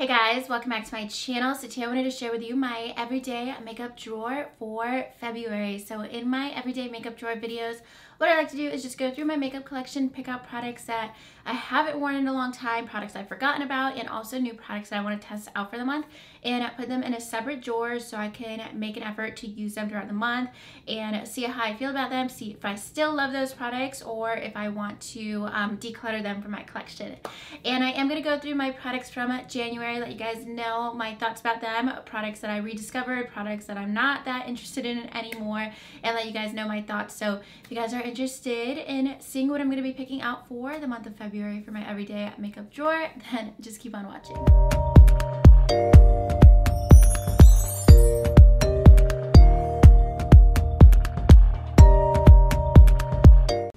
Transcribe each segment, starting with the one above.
Hey guys, welcome back to my channel. So today I wanted to share with you my everyday makeup drawer for February. So in my everyday makeup drawer videos, what I like to do is just go through my makeup collection, pick out products that I haven't worn in a long time, products I've forgotten about, and also new products that I want to test out for the month, and put them in a separate drawer so I can make an effort to use them throughout the month and see how I feel about them, see if I still love those products or if I want to declutter them from my collection. And I am going to go through my products from January, let you guys know my thoughts about them, products that I rediscovered, products that I'm not that interested in anymore, and let you guys know my thoughts. So if you guys are interested in seeing what I'm going to be picking out for the month of February for my everyday makeup drawer, then just keep on watching.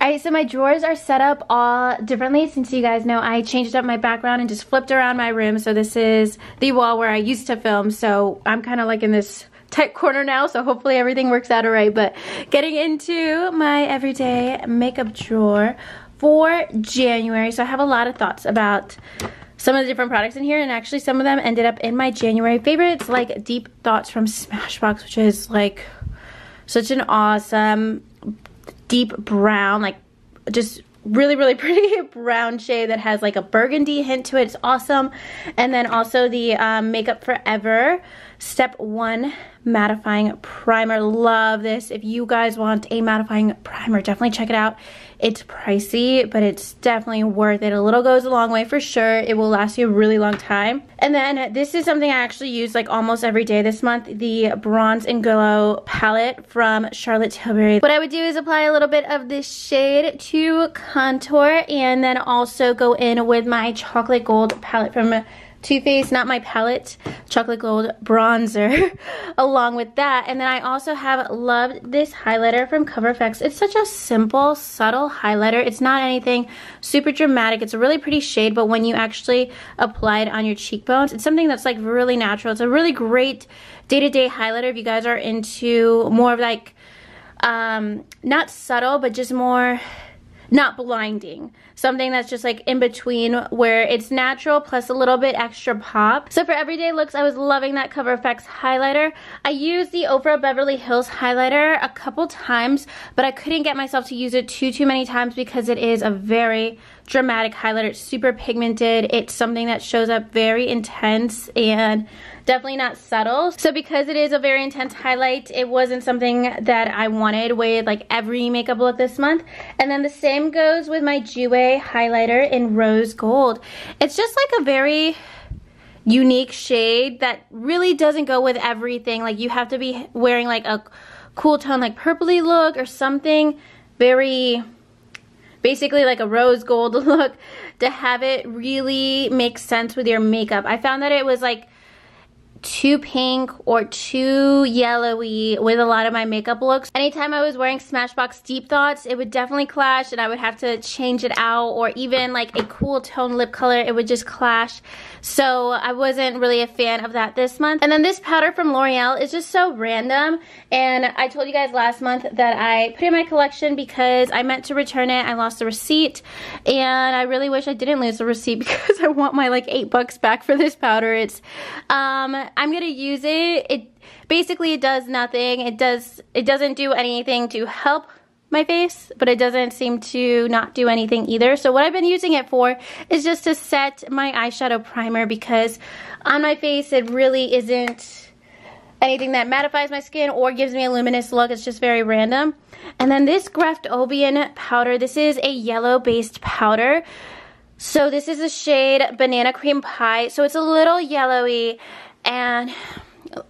Alright, so my drawers are set up all differently since you guys know I changed up my background and just flipped around my room. So this is the wall where I used to film, so I'm kind of like in this tight corner now, so hopefully everything works out alright. But getting into my everyday makeup drawer for January, so I have a lot of thoughts about some of the different products in here, and actually some of them ended up in my January favorites, like Deep Thoughts from Smashbox, which is like such an awesome deep brown, like just really pretty brown shade that has like a burgundy hint to it. It's awesome. And then also the Makeup Forever Step 1 mattifying primer. Love this. If you guys want a mattifying primer, definitely check it out. It's pricey, but it's definitely worth it. A little goes a long way for sure. It will last you a really long time. And then this is something I actually use like almost every day this month, the Bronze and Glow palette from Charlotte Tilbury. What I would do is apply a little bit of this shade to contour, and then also go in with my Chocolate Gold palette from Too Faced, not my palette, Chocolate Gold bronzer along with that. And then I also have loved this highlighter from Cover FX. It's such a simple, subtle highlighter. It's not anything super dramatic. It's a really pretty shade, but when you actually apply it on your cheekbones, it's something that's like really natural. It's a really great day-to-day highlighter if you guys are into more of like, not subtle, but just more not blinding. Something that's just like in between where it's natural plus a little bit extra pop. So for everyday looks, I was loving that Cover FX highlighter. I used the Ofra Beverly Hills highlighter a couple times, but I couldn't get myself to use it too many times because it is a very dramatic highlighter. It's super pigmented. It's something that shows up very intense and definitely not subtle. So because it is a very intense highlight, it wasn't something that I wanted with like every makeup look this month. And then the same goes with my Jouer highlighter in Rose Gold. It's just like a very unique shade that really doesn't go with everything. Like you have to be wearing like a cool tone like purpley look or something very basically like a rose gold look to have it really make sense with your makeup. I found that it was like too pink or too yellowy with a lot of my makeup looks. Anytime I was wearing Smashbox Deep Thoughts, it would definitely clash and I would have to change it out, or even like a cool tone lip color, it would just clash. So I wasn't really a fan of that this month. And then this powder from L'Oreal is just so random, and I told you guys last month that I put it in my collection because I meant to return it. I lost the receipt, and I really wish I didn't lose the receipt because I want my like $8 back for this powder. It's I'm gonna use it. It basically does nothing. It doesn't do anything to help my face, but it doesn't seem to not do anything either. So what I've been using it for is just to set my eyeshadow primer, because on my face it really isn't anything that mattifies my skin or gives me a luminous look. It's just very random. And then this Greft Obian powder, this is a yellow based powder. So this is the shade Banana Cream Pie. So it's a little yellowy, and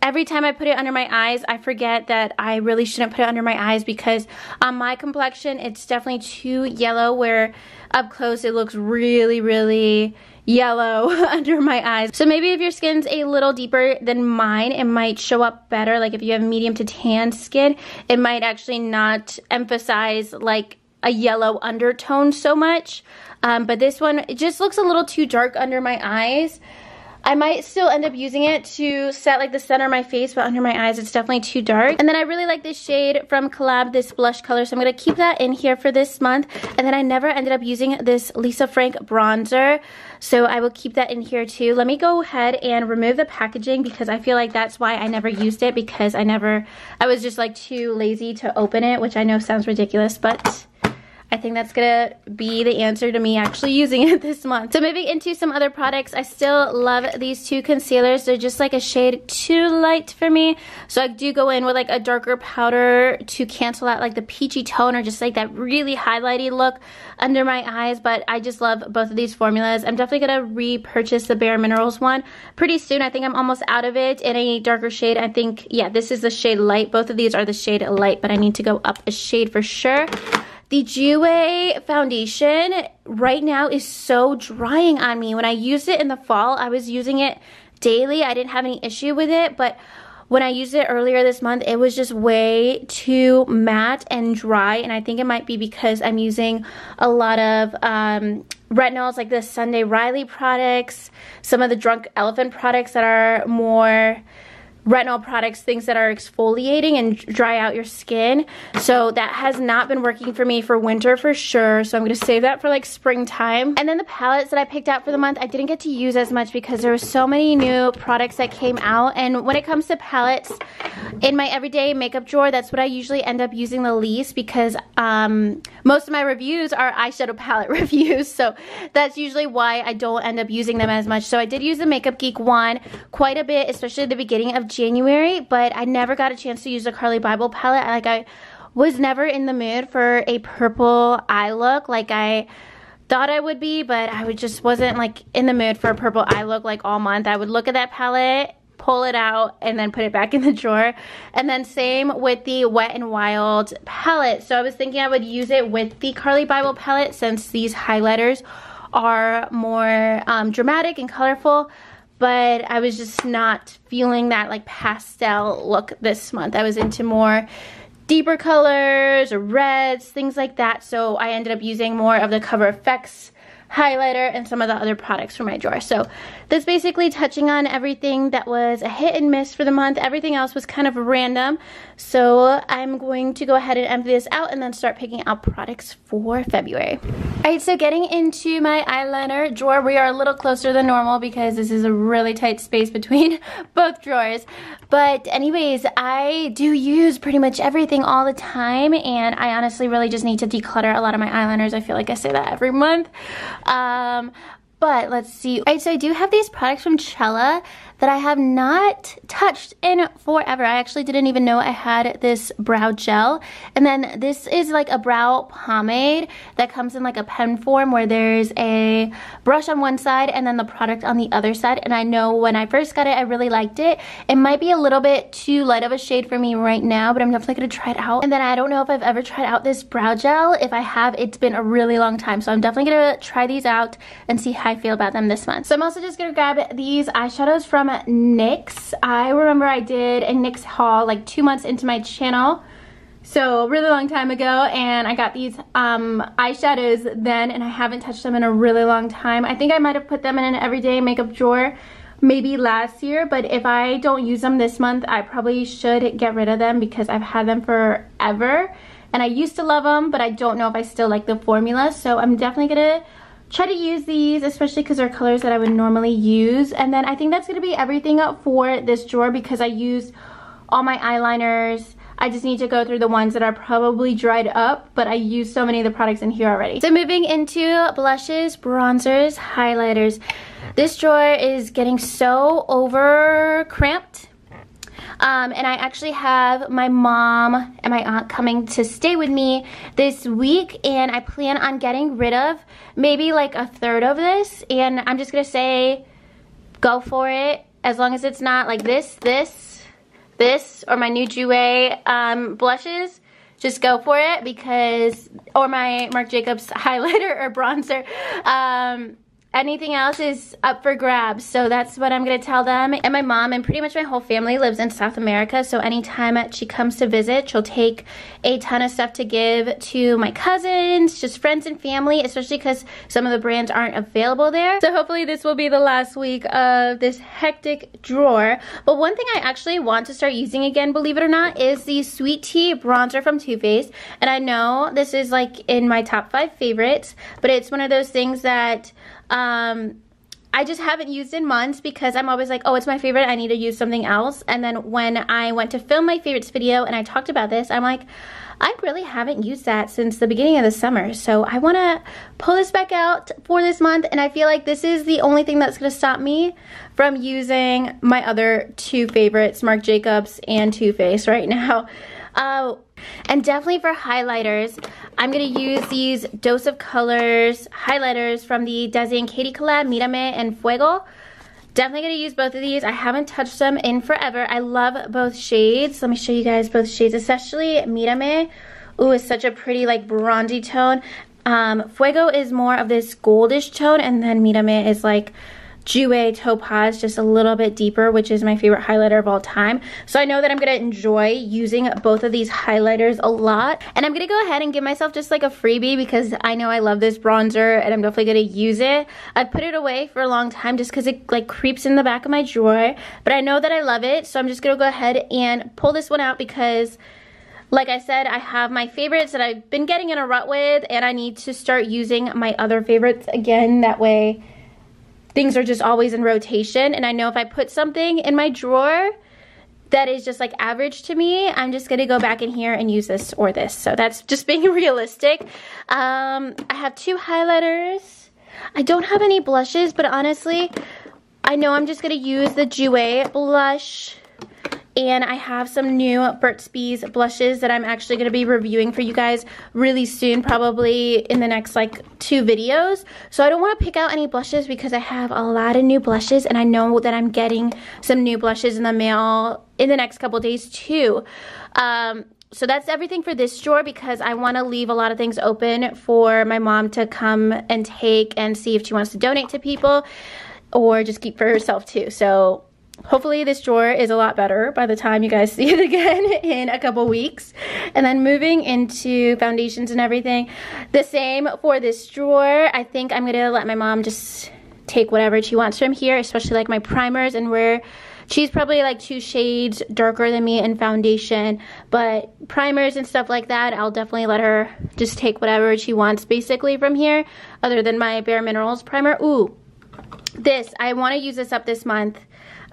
every time I put it under my eyes, I forget that I really shouldn't put it under my eyes, because on my complexion, it's definitely too yellow, where up close it looks really yellow under my eyes. So maybe if your skin's a little deeper than mine, it might show up better. Like if you have medium to tan skin, it might actually not emphasize like a yellow undertone so much. But this one, it just looks a little too dark under my eyes. I might still end up using it to set like the center of my face, but under my eyes it's definitely too dark. And then I really like this shade from Collab, this blush color, so I'm going to keep that in here for this month. And then I never ended up using this Lisa Frank bronzer, so I will keep that in here too. Let me go ahead and remove the packaging because I feel like that's why I never used it, because I was just like too lazy to open it, which I know sounds ridiculous, but I think that's gonna be the answer to me actually using it this month. So moving into some other products, I still love these two concealers. They're just like a shade too light for me. So I do go in with like a darker powder to cancel out like the peachy tone or just like that really highlighty look under my eyes. But I just love both of these formulas. I'm definitely gonna repurchase the Bare Minerals one pretty soon. I think I'm almost out of it in a darker shade. I think, yeah, this is the shade light. Both of these are the shade light, but I need to go up a shade for sure. The Jouer foundation right now is so drying on me. When I used it in the fall, I was using it daily. I didn't have any issue with it, but when I used it earlier this month, it was just way too matte and dry, and I think it might be because I'm using a lot of retinols, like the Sunday Riley products, some of the Drunk Elephant products that are more retinol products, things that are exfoliating and dry out your skin. So that has not been working for me for winter for sure. So I'm going to save that for like springtime. And then the palettes that I picked out for the month, I didn't get to use as much because there were so many new products that came out. And when it comes to palettes, in my everyday makeup drawer, that's what I usually end up using the least because most of my reviews are eyeshadow palette reviews. So that's usually why I don't end up using them as much. So I did use the Makeup Geek one quite a bit, especially at the beginning of January, but I never got a chance to use the Carli Bybel palette. I was never in the mood for a purple eye look like I thought I would be, but I just wasn't like in the mood for a purple eye look like all month. I would look at that palette, pull it out, and then put it back in the drawer. And then same with the Wet n Wild palette. So I was thinking I would use it with the Carli Bybel palette since these highlighters are more dramatic and colorful. But I was just not feeling that like pastel look this month. I was into more deeper colors or reds, things like that. So I ended up using more of the Cover FX highlighter and some of the other products from my drawer. So that's basically touching on everything that was a hit and miss for the month. Everything else was kind of random. So I'm going to go ahead and empty this out and then start picking out products for February. Alright, so getting into my eyeliner drawer, we are a little closer than normal because this is a really tight space between both drawers. But anyways, I do use pretty much everything all the time, and I honestly really just need to declutter a lot of my eyeliners. I feel like I say that every month. But let's see. Alright, so I do have these products from Cella that I have not touched in forever. I actually didn't even know I had this brow gel. And then this is like a brow pomade that comes in like a pen form where there's a brush on one side and then the product on the other side. And I know when I first got it, I really liked it. It might be a little bit too light of a shade for me right now, but I'm definitely gonna try it out. And then I don't know if I've ever tried out this brow gel. If I have, it's been a really long time. So I'm definitely gonna try these out and see how I feel about them this month. So I'm also just gonna grab these eyeshadows from NYX. I remember I did a NYX haul like 2 months into my channel, so a really long time ago, and I got these eyeshadows then, and I haven't touched them in a really long time. I think I might have put them in an everyday makeup drawer maybe last year, but if I don't use them this month, I probably should get rid of them because I've had them forever, and I used to love them, but I don't know if I still like the formula, so I'm definitely gonna try to use these, especially because they're colors that I would normally use. And then I think that's going to be everything for this drawer because I used all my eyeliners. I just need to go through the ones that are probably dried up, but I used so many of the products in here already. So moving into blushes, bronzers, highlighters. This drawer is getting so over cramped. And I actually have my mom and my aunt coming to stay with me this week, and I plan on getting rid of maybe like a third of this, and I'm just gonna say go for it as long as it's not like this or my new Jouer blushes. Just go for it because, or my Marc Jacobs highlighter or bronzer. anything else is up for grabs. So that's what I'm gonna tell them. And my mom and pretty much my whole family lives in South America, so anytime she comes to visit, she'll take a ton of stuff to give to my cousins, just friends and family, especially because some of the brands aren't available there. So hopefully this will be the last week of this hectic drawer. But one thing I actually want to start using again, believe it or not, is the Sweet Tea bronzer from Too Faced. And I know this is like in my top 5 favorites, but it's one of those things that I just haven't used in months because I'm always like, oh, it's my favorite, I need to use something else. And then when I went to film my favorites video and I talked about this, I'm like, I really haven't used that since the beginning of the summer. So I want to pull this back out for this month, and I feel like this is the only thing that's going to stop me from using my other 2 favorites, Marc Jacobs and Too Faced right now. And definitely for highlighters, I'm going to use these Dose of Colors highlighters from the Desi and Katy collab, Mírame and Fuego. Definitely going to use both of these. I haven't touched them in forever. I love both shades. Let me show you guys both shades, especially Mírame. Ooh, it's such a pretty like bronzy tone. Fuego is more of this goldish tone, and then Mírame is like Jouer Topaz, just a little bit deeper, which is my favorite highlighter of all time. So I know that I'm going to enjoy using both of these highlighters a lot. And I'm going to go ahead and give myself just like a freebie because I know I love this bronzer and I'm definitely going to use it. I put it away for a long time just because it like creeps in the back of my drawer. But I know that I love it, so I'm just going to go ahead and pull this one out because, like I said, I have my favorites that I've been getting in a rut with, and I need to start using my other favorites again. That way things are just always in rotation, and I know if I put something in my drawer that is just like average to me, I'm just gonna go back in here and use this or this. So that's just being realistic. I have 2 highlighters. I don't have any blushes, but honestly, I know I'm just gonna use the Jouer blush. And I have some new Burt's Bees blushes that I'm actually going to be reviewing for you guys really soon, probably in the next like 2 videos. So I don't want to pick out any blushes because I have a lot of new blushes, and I know that I'm getting some new blushes in the mail in the next couple days too. So that's everything for this drawer because I want to leave a lot of things open for my mom to come and take and see if she wants to donate to people or just keep for herself too. So hopefully this drawer is a lot better by the time you guys see it again in a couple weeks. And then moving into foundations and everything, the same for this drawer. I think I'm gonna let my mom just take whatever she wants from here, especially like my primers, and where she's probably like 2 shades darker than me in foundation, but primers and stuff like that, I'll definitely let her just take whatever she wants basically from here, other than my Bare Minerals primer. Ooh, this, I want to use this up this month.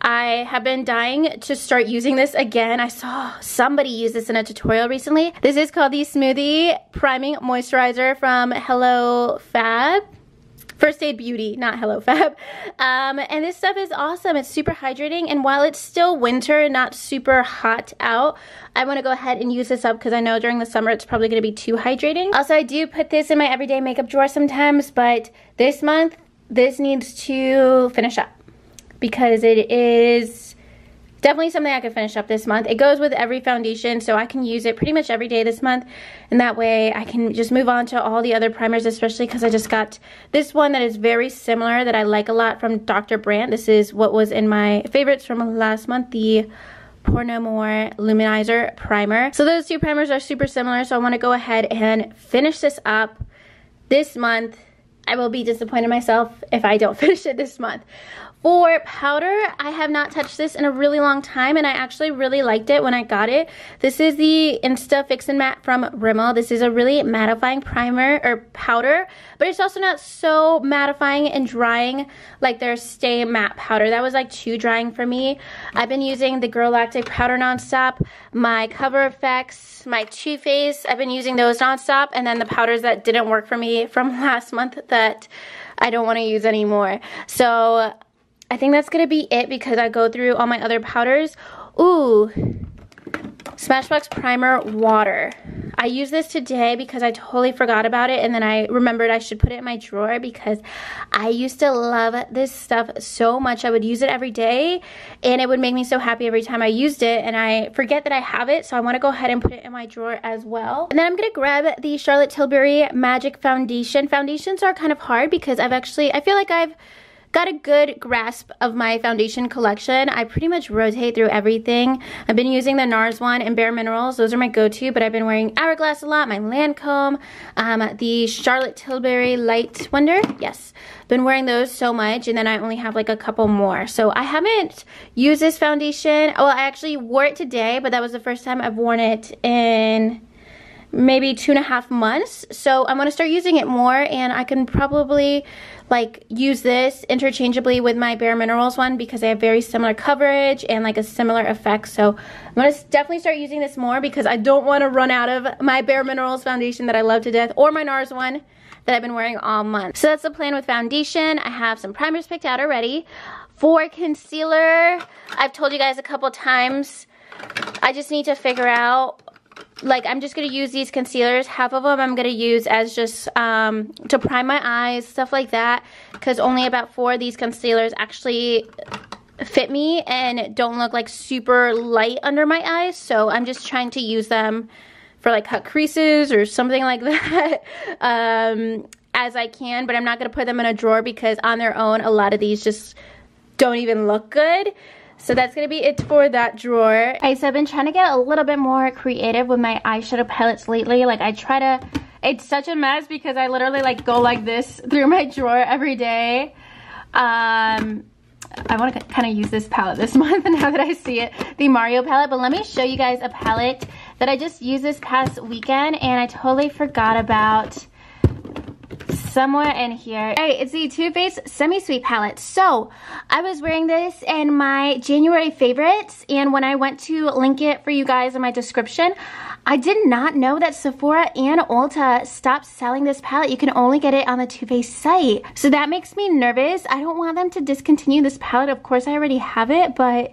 I have been dying to start using this again. I saw somebody use this in a tutorial recently. This is called the Smoothie Priming Moisturizer from Hello Fab. First Aid Beauty, not Hello Fab. And this stuff is awesome. It's super hydrating, and while it's still winter and not super hot out, I want to go ahead and use this up because I know during the summer it's probably going to be too hydrating. Also, I do put this in my everyday makeup drawer sometimes, but this month, this needs to finish up, because it is definitely something I could finish up this month. It goes with every foundation, so I can use it pretty much every day this month, and that way I can just move on to all the other primers, especially because I just got this one that is very similar that I like a lot from Dr. Brandt. This is what was in my favorites from last month, the Pore No More Luminizer Primer. So those 2 primers are super similar, so I want to go ahead and finish this up this month. I will be disappointed in myself if I don't finish it this month. For powder, I have not touched this in a really long time, and I actually really liked it when I got it. This is the Insta Fix and Matte from Rimmel. This is a really mattifying primer, or powder, but it's also not so mattifying and drying like their Stay Matte powder. That was like too drying for me. I've been using the Girl Lactic powder nonstop, my Cover FX, my Too Faced. I've been using those nonstop, and then the powders that didn't work for me from last month that I don't want to use anymore. So I think that's going to be it because I go through all my other powders. Ooh, Smashbox Primer Water. I used this today because I totally forgot about it, and then I remembered I should put it in my drawer because I used to love this stuff so much. I would use it every day, and it would make me so happy every time I used it, and I forget that I have it, so I want to go ahead and put it in my drawer as well. And then I'm going to grab the Charlotte Tilbury Magic Foundation. Foundations are kind of hard because I feel like I've got a good grasp of my foundation collection. I pretty much rotate through everything. I've been using the NARS one and Bare Minerals. Those are my go-to, but I've been wearing Hourglass a lot, my Lancome, the Charlotte Tilbury Light Wonder. Yes, been wearing those so much, and then I only have like a couple more. So I haven't used this foundation. Well, I actually wore it today, but that was the first time I've worn it in maybe 2.5 months. So I'm gonna start using it more, and I can probably like use this interchangeably with my Bare Minerals one because they have very similar coverage and like a similar effect. So I'm gonna definitely start using this more because I don't want to run out of my Bare Minerals foundation that I love to death, or my NARS one that I've been wearing all month. So that's the plan with foundation. I have some primers picked out already. For concealer, I've told you guys a couple times, I just need to figure out, like, I'm just going to use these concealers. Half of them I'm going to use as just to prime my eyes, stuff like that, because only about 4 of these concealers actually fit me and don't look like super light under my eyes. So I'm just trying to use them for like cut creases or something like that as I can, but I'm not going to put them in a drawer because on their own a lot of these just don't even look good. So that's going to be it for that drawer. Okay, so I've been trying to get a little bit more creative with my eyeshadow palettes lately. Like, I try to, it's such a mess because I literally like go like this through my drawer every day. I want to kind of use this palette this month now that I see it, the Mario palette. But let me show you guys a palette that I just used this past weekend and I totally forgot about. Somewhere in here. Alright, it's the Too Faced Semi-Sweet palette. So, I was wearing this in my January favorites, and when I went to link it for you guys in my description, I did not know that Sephora and Ulta stopped selling this palette. You can only get it on the Too Faced site. So that makes me nervous. I don't want them to discontinue this palette. Of course, I already have it, but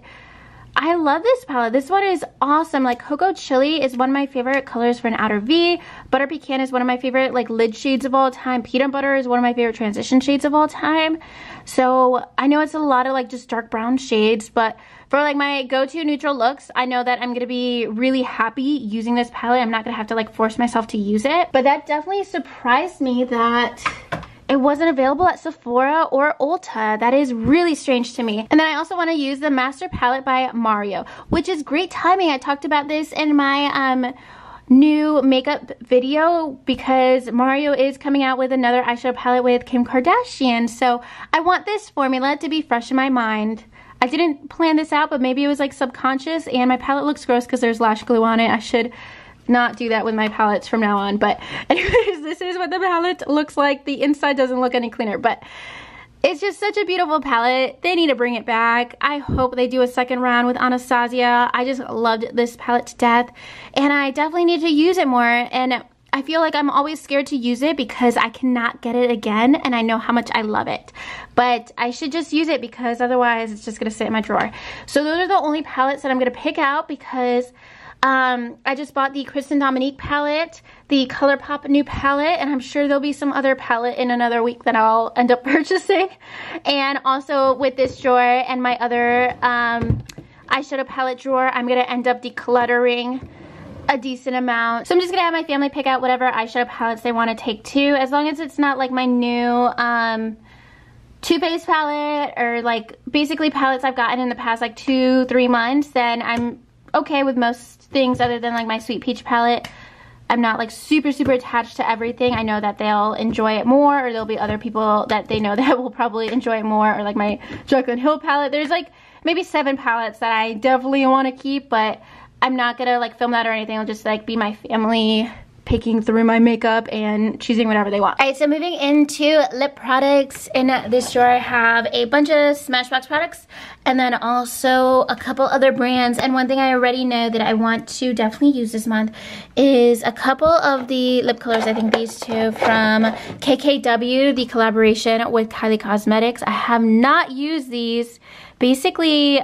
I love this palette. This one is awesome. Like, Cocoa Chili is one of my favorite colors for an outer V. Butter Pecan is one of my favorite like lid shades of all time. Peanut Butter is one of my favorite transition shades of all time. So I know it's a lot of like just dark brown shades, but for like my go-to neutral looks, I know that I'm gonna be really happy using this palette. I'm not gonna have to like force myself to use it. But that definitely surprised me that it wasn't available at Sephora or Ulta. That is really strange to me. And then I also want to use the Master Palette by Mario, which is great timing. I talked about this in my new makeup video because Mario is coming out with another eyeshadow palette with Kim Kardashian. So I want this formula to be fresh in my mind. I didn't plan this out, but maybe it was like subconscious, and my palette looks gross because there's lash glue on it. I should not do that with my palettes from now on. But anyways, this is what the palette looks like. The inside doesn't look any cleaner, but it's just such a beautiful palette. They need to bring it back. I hope they do a second round with Anastasia. I just loved this palette to death, and I definitely need to use it more. And I feel like I'm always scared to use it because I cannot get it again, and I know how much I love it. But I should just use it because otherwise it's just gonna sit in my drawer. So those are the only palettes that I'm gonna pick out because I just bought the Kristen Dominique palette, the ColourPop new palette, and I'm sure there'll be some other palette in another week that I'll end up purchasing. And also with this drawer and my other eyeshadow palette drawer, I'm going to end up decluttering a decent amount. So I'm just going to have my family pick out whatever eyeshadow palettes they want to take too, as long as it's not like my new Too Faced palette or like basically palettes I've gotten in the past like 2-3 months, then I'm okay with most things other than like my Sweet Peach palette. I'm not like super attached to everything. I know that they'll enjoy it more, or there'll be other people that they know that will probably enjoy it more, or like my Jaclyn Hill palette. There's like maybe 7 palettes that I definitely want to keep, but I'm not gonna like film that or anything. It'll just like be my family picking through my makeup and choosing whatever they want. Alright, so moving into lip products. In this drawer I have a bunch of Smashbox products and then also a couple other brands. And one thing I already know that I want to definitely use this month is a couple of the lip colors. I think these two from KKW, the collaboration with Kylie Cosmetics. I have not used these basically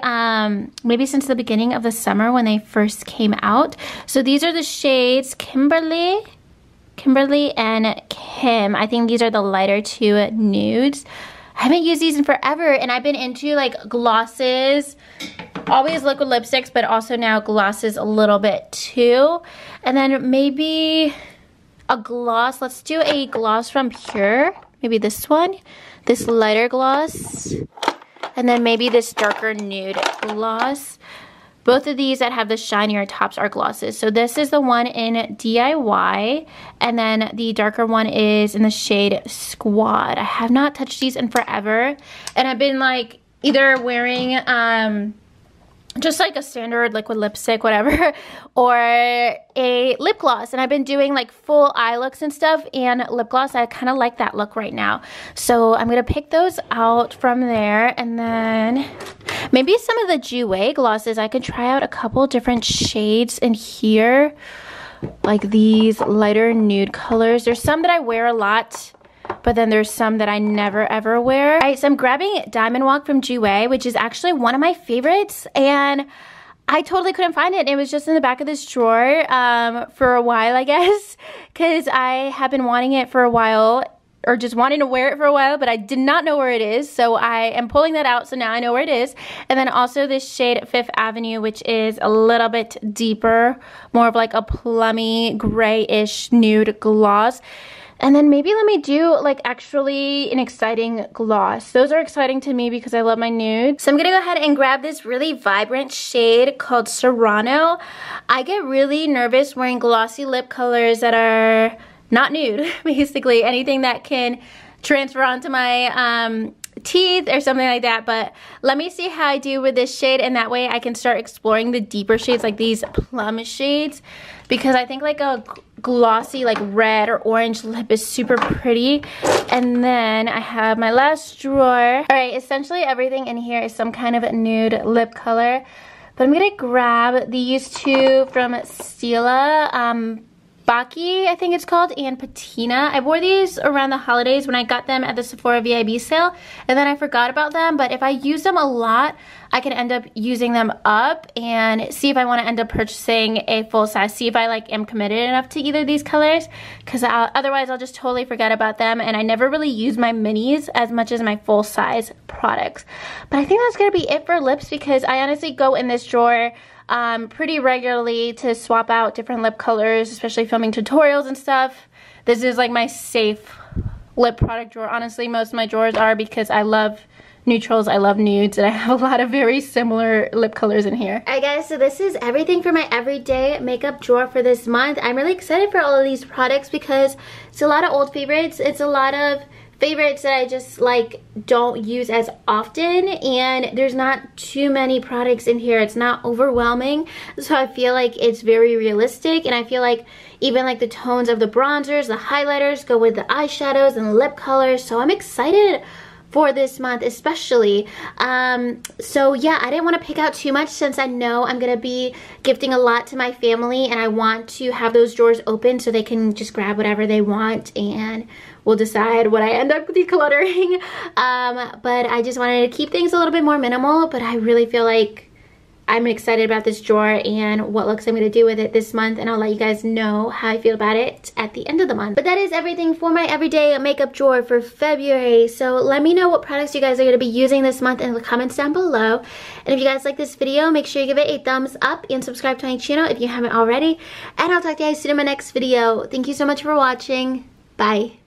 maybe since the beginning of the summer when they first came out. So these are the shades Kimberly and Kim. I think these are the lighter two nudes. I haven't used these in forever, and I've been into like glosses, always liquid lipsticks, but also now glosses a little bit too. And then maybe a gloss. Let's do a gloss from Pure. Maybe this one, this lighter gloss. And then maybe this darker nude gloss. Both of these that have the shinier tops are glosses. So this is the one in DIY, and then the darker one is in the shade Squad. I have not touched these in forever, and I've been like either wearing just like a standard liquid lipstick, whatever, or a lip gloss. And I've been doing like full eye looks and stuff, and lip gloss, I kind of like that look right now. So I'm gonna pick those out from there, and then maybe some of the Jouer glosses. I could try out a couple different shades in here, like these lighter nude colors. There's some that I wear a lot, but then there's some that I never ever wear. All right, so I'm grabbing Diamond Walk from Jouer, which is actually one of my favorites, and I totally couldn't find it. It was just in the back of this drawer for a while, I guess, because I have been wanting it for a while, or just wanting to wear it for a while, but I did not know where it is. So I am pulling that out, so now I know where it is. And then also this shade Fifth Avenue, which is a little bit deeper, more of like a plummy grayish nude gloss. And then maybe let me do like actually an exciting gloss. Those are exciting to me because I love my nudes. So I'm gonna go ahead and grab this really vibrant shade called Serrano. I get really nervous wearing glossy lip colors that are not nude, basically. Anything that can transfer onto my teeth or something like that. But let me see how I do with this shade, and that way I can start exploring the deeper shades, like these plum shades, because I think like a glossy like red or orange lip is super pretty. And then I have my last drawer. All right, essentially everything in here is some kind of a nude lip color, but I'm gonna grab these two from Stila, Baki, I think it's called, and Patina. I wore these around the holidays when I got them at the Sephora VIB sale, and then I forgot about them. But if I use them a lot, I can end up using them up and see if I want to end up purchasing a full size. See if I like am committed enough to either of these colors, because otherwise I'll just totally forget about them. And I never really use my minis as much as my full size products. But I think that's gonna be it for lips, because I honestly go in this drawer pretty regularly to swap out different lip colors, especially filming tutorials and stuff. This is like my safe lip product drawer. Honestly, most of my drawers are, because I love neutrals, I love nudes, and I have a lot of very similar lip colors in here. Alright guys, so this is everything for my everyday makeup drawer for this month. I'm really excited for all of these products because it's a lot of old favorites. It's a lot of favorites that I just like don't use as often, and there's not too many products in here. It's not overwhelming, so I feel like it's very realistic, and I feel like even like the tones of the bronzers, the highlighters go with the eyeshadows and lip colors, so I'm excited for this month especially. So yeah, I didn't want to pick out too much since I know I'm gonna be gifting a lot to my family, and I want to have those drawers open so they can just grab whatever they want, and we'll decide what I end up decluttering. But I just wanted to keep things a little bit more minimal, but I really feel like I'm excited about this drawer and what looks I'm going to do with it this month, and I'll let you guys know how I feel about it at the end of the month. But that is everything for my everyday makeup drawer for February. So let me know what products you guys are going to be using this month in the comments down below. And if you guys like this video, make sure you give it a thumbs up and subscribe to my channel if you haven't already. And I'll talk to you guys soon in my next video. Thank you so much for watching. Bye.